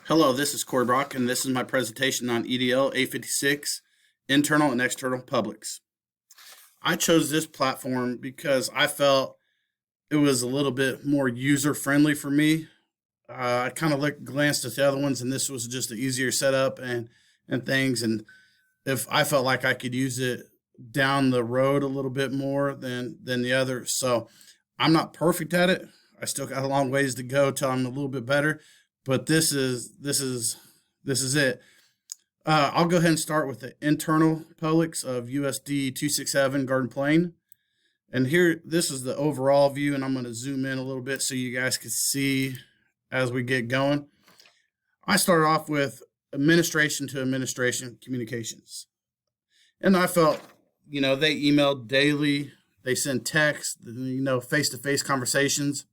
Hello, this is Corey Brock, and this is my presentation on EDL 856, Internal and External Publics. I chose this platform because I felt it was a little bit more user-friendly for me. I kind of glanced at the other ones, and this was just an easier setup and things. And if I felt like I could use it down the road a little bit more than the others. So I'm not perfect at it. I still got a long ways to go till I'm a little bit better, but this is it. I'll go ahead and start with the internal publics of USD 267 Garden Plain. And here, this is the overall view, and I'm going to zoom in a little bit so you guys can see as we get going. I started off with administration to administration communications. And I felt, they email daily, they send text, face-to-face conversations.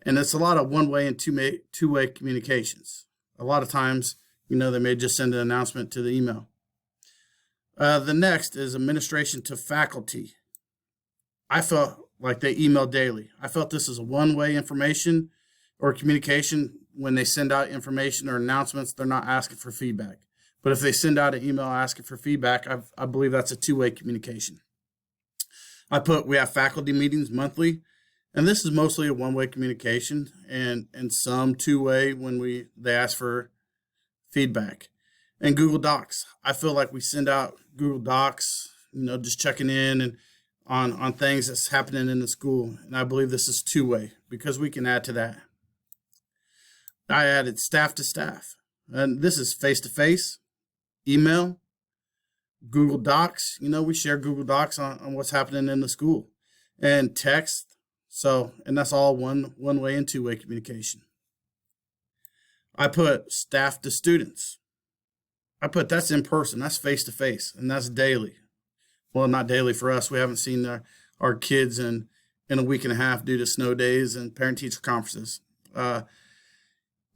And it's a lot of one-way and two-way communications. A lot of times, they may just send an announcement to the email. The next is administration to faculty. I felt like they email daily. I felt this is a one-way information or communication. When they send out information or announcements, they're not asking for feedback. But if they send out an email asking for feedback, I believe that's a two-way communication. We have faculty meetings monthly. And this is mostly a one-way communication and some two-way when they ask for feedback. And Google Docs. I feel like we send out Google Docs, just checking in and on things that's happening in the school. And I believe this is two-way because we can add to that. I added staff to staff. And this is face-to-face, email, Google Docs. We share Google Docs on what's happening in the school. And text. And that's all one way and two-way communication. I put staff to students. That's in person, that's face-to-face, and that's daily. Well, not daily for us. We haven't seen our kids in a week and a half due to snow days and parent-teacher conferences.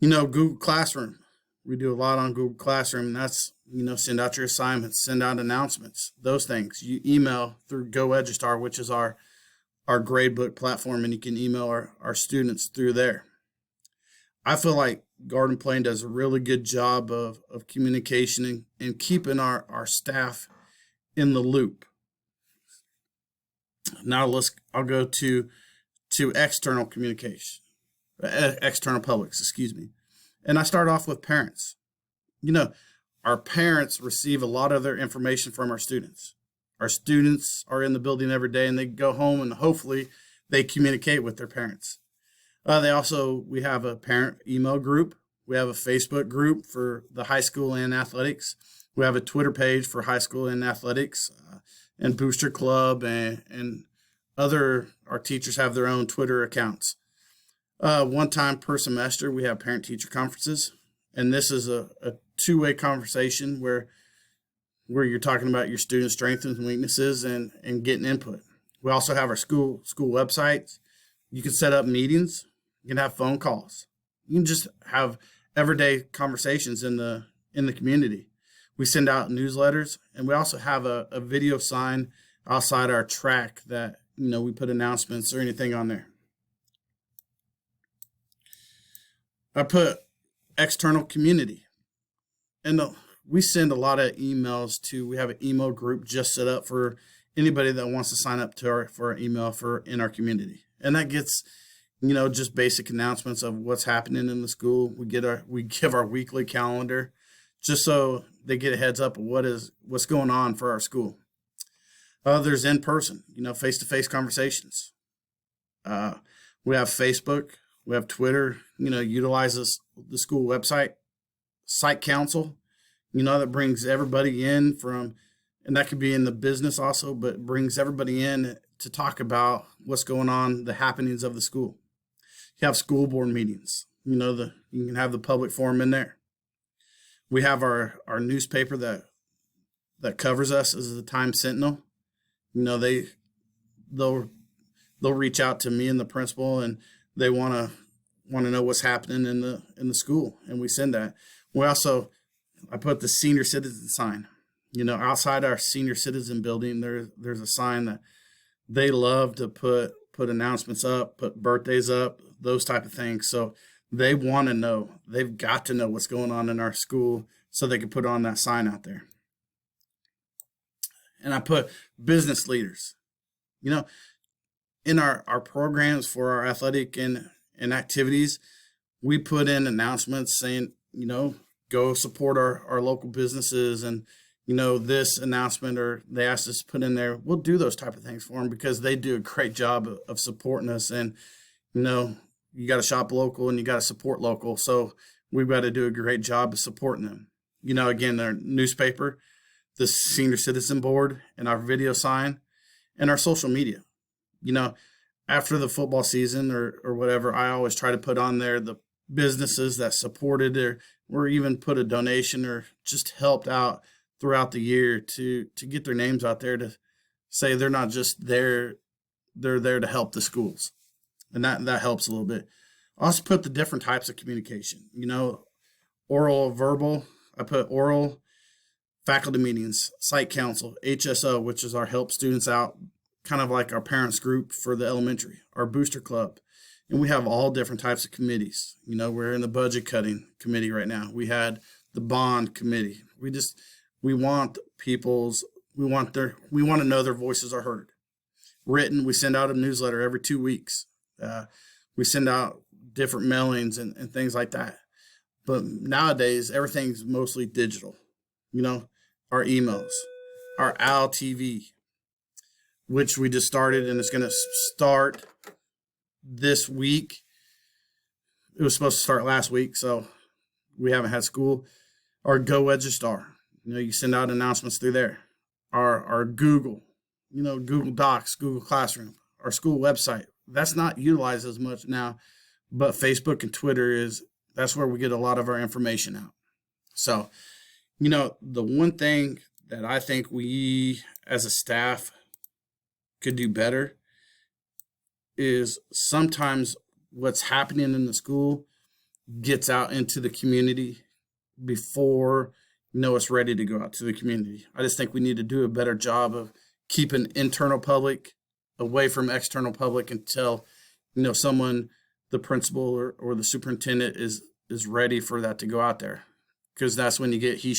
Google Classroom. We do a lot on Google Classroom, and that's, send out your assignments, send out announcements, those things. You email through GoEduStar, which is our gradebook platform, and you can email our students through there. I feel like Garden Plain does a really good job of communication and keeping our staff in the loop. Now I'll go to external communication, external publics, excuse me. And I start off with parents. Our parents receive a lot of their information from our students. Our students are in the building every day, and they go home and hopefully they communicate with their parents. We have a parent email group. We have a Facebook group for the high school and athletics. We have a Twitter page for high school and athletics, and Booster Club and our teachers have their own Twitter accounts. One time per semester, we have parent-teacher conferences, and this is a two-way conversation where you're talking about your students' strengths and weaknesses and getting input. We also have our school websites. You can set up meetings. You can have phone calls. You can just have everyday conversations in the community. We send out newsletters, and we also have a video sign outside our track that we put announcements or anything on there. I put external community, and we send a lot of emails we have an email group just set up for anybody that wants to sign up for our email in our community. And that gets, just basic announcements of what's happening in the school. We give our weekly calendar just so they get a heads up of what's going on for our school. There's in person, face-to-face conversations. We have Facebook, we have Twitter, utilizes the school website, site council. That brings everybody in and that could be in the business also, but brings everybody in to talk about what's going on, the happenings of the school. You have school board meetings. You can have the public forum in there. We have our newspaper that covers us as the Times Sentinel. They'll reach out to me and the principal, and they want to know what's happening in the school, and we send that. I put the senior citizen sign. Outside our senior citizen building, there's a sign that they love to put announcements up, put birthdays up, those type of things. So They want to know. They've got to know what's going on in our school so they can put on that sign out there. And I put business leaders. You know, in our programs for our athletic and activities, we put in announcements saying, go support our local businesses, and this announcement, or they asked us to put in there, we'll do those type of things for them because they do a great job of supporting us. And you got to shop local and you got to support local, so we've got to do a great job of supporting them. Again, their newspaper, the senior citizen board, and our video sign, and our social media. After the football season or whatever, I always try to put on there the businesses that supported or even put a donation or just helped out throughout the year to get their names out there, to say they're not just there, they're there to help the schools. And that helps a little bit. I also put the different types of communication, oral, verbal. I put oral, faculty meetings, site council, HSO, which is our help students out, kind of like our parents group for the elementary, our booster club. And we have all different types of committees. We're in the budget cutting committee right now. We had the bond committee. We want we want to know their voices are heard. Written, we send out a newsletter every 2 weeks. We send out different mailings and things like that. But nowadays, everything's mostly digital. Our emails, our OWL TV, which we just started, and it's going to start this week. It was supposed to start last week, so we haven't had school. Our Go Registar, you send out announcements through there. Our Google, Google Docs, Google Classroom, our school website. That's not utilized as much now, but Facebook and Twitter that's where we get a lot of our information out. So, the one thing that I think we as a staff could do better is sometimes what's happening in the school gets out into the community before it's ready to go out to the community. I just think we need to do a better job of keeping internal public away from external public until someone, the principal or the superintendent is ready for that to go out there, because that's when you get he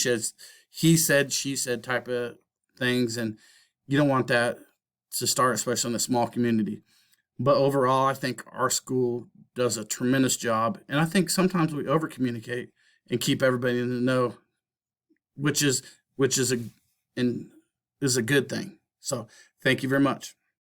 said, she said type of things, and you don't want that to start, especially in a small community. But overall, I think our school does a tremendous job, and I think sometimes we over communicate and keep everybody in the know, which is a good thing. So thank you very much.